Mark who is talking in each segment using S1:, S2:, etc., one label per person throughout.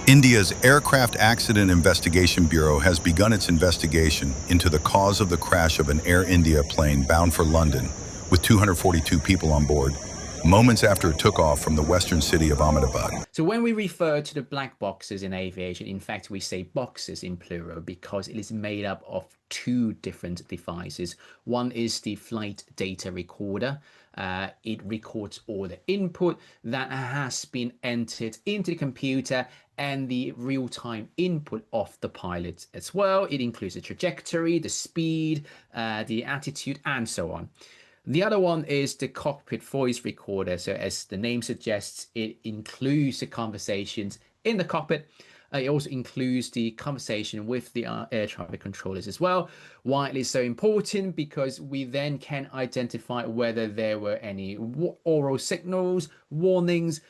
S1: India's Aircraft Accident Investigation Bureau has begun its investigation into the cause of the crash of an Air India plane bound for London with 242 people on board, moments after it took off from the western city of Ahmedabad.
S2: So when we refer to the black boxes in aviation, in fact, we say boxes in plural because it is made up of two different devices. One is the flight data recorder. It records all the input that has been entered into the computer and the real-time input of the pilot as well. It includes the trajectory, the speed, the attitude, and so on. The other one is the cockpit voice recorder. So as the name suggests, it includes the conversations in the cockpit. It also includes the conversation with the air traffic controllers as well. Why it is so important? Because we then can identify whether there were any oral signals, warnings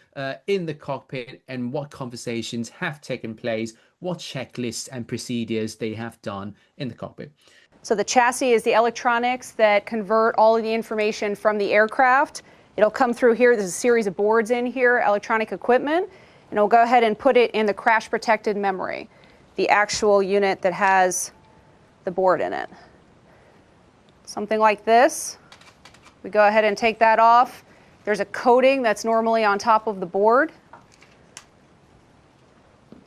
S2: in the cockpit, and what conversations have taken place, what checklists and procedures they have done in the cockpit.
S3: So the chassis is the electronics that convert all of the information from the aircraft. It'll come through here. There's a series of boards in here, electronic equipment, and we'll go ahead and put it in the crash protected memory, the actual unit that has the board in it. Something like this. We go ahead and take that off. There's a coating that's normally on top of the board.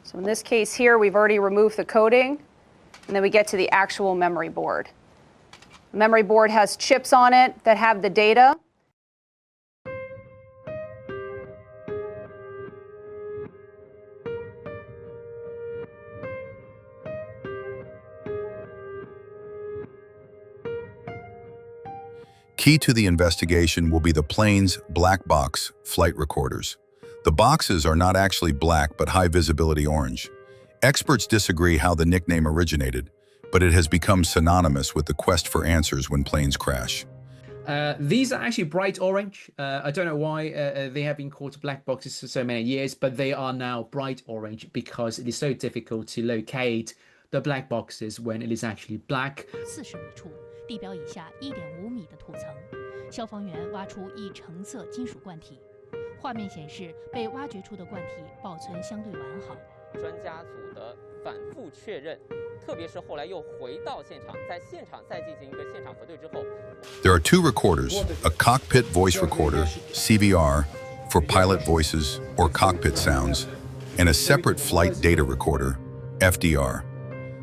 S3: So in this case here, we've already removed the coating. And then we get to the actual memory board. The memory board has chips on it that have the data.
S1: Key to the investigation will be the plane's black box flight recorders. The boxes are not actually black but high visibility orange. Experts disagree how the nickname originated, but it has become synonymous with the quest for answers when planes crash.
S2: These are actually bright orange. I don't know why they have been called black boxes for so many years, but they are now bright orange because it is so difficult to locate the black boxes when it is actually black.
S4: 40米处，地表以下1.5米的土层，消防员挖出一橙色金属罐体。画面显示，被挖掘出的罐体保存相对完好。
S5: 专家组的反复确认，特别是后来又回到现场，在现场再进行一个现场核对之后。
S1: There are two recorders, a cockpit voice recorder, CVR, for pilot voices or cockpit sounds, and a separate flight data recorder, FDR.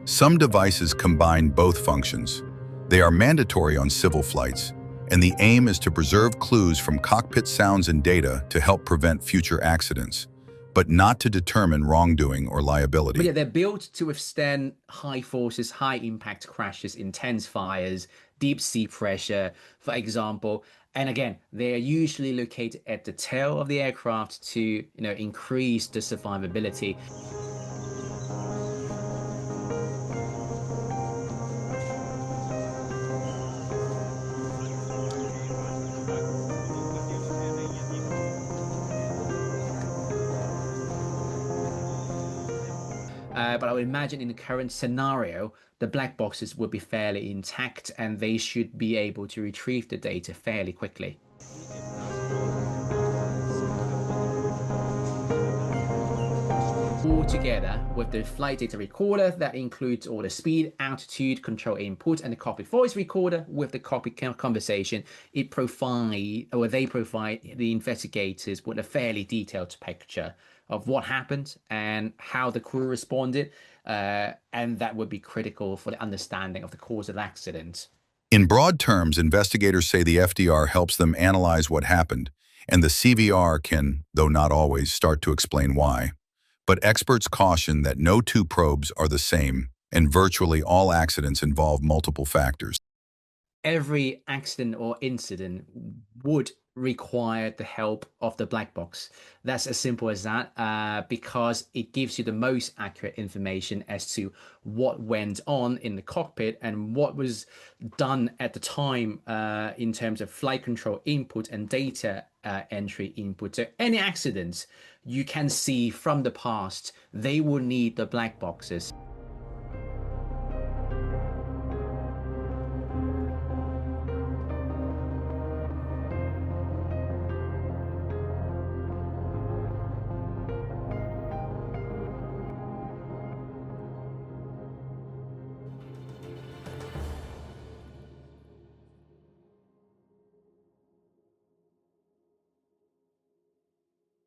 S1: Some devices combine both functions. They are mandatory on civil flights, and the aim is to preserve clues from cockpit sounds and data to help prevent future accidents, but not to determine wrongdoing or liability.
S2: But yeah, they're built to withstand high forces, high impact crashes, intense fires, deep sea pressure, for example. And again, they are usually located at the tail of the aircraft to, increase the survivability. But I would imagine in the current scenario, the black boxes would be fairly intact and they should be able to retrieve the data fairly quickly. All together with the flight data recorder that includes all the speed, altitude, control input, and the cockpit voice recorder with the cockpit conversation, they provide the investigators with a fairly detailed picture of what happened and how the crew responded, and that would be critical for the understanding of the cause of the accident.
S1: In broad terms, investigators say the FDR helps them analyze what happened, and the CVR can, though not always, start to explain why. But experts caution that no two probes are the same, and virtually all accidents involve multiple factors.
S2: Every accident or incident would require the help of the black box. That's as simple as that, because it gives you the most accurate information as to what went on in the cockpit and what was done at the time in terms of flight control input and data entry input. So any accidents you can see from the past, they will need the black boxes.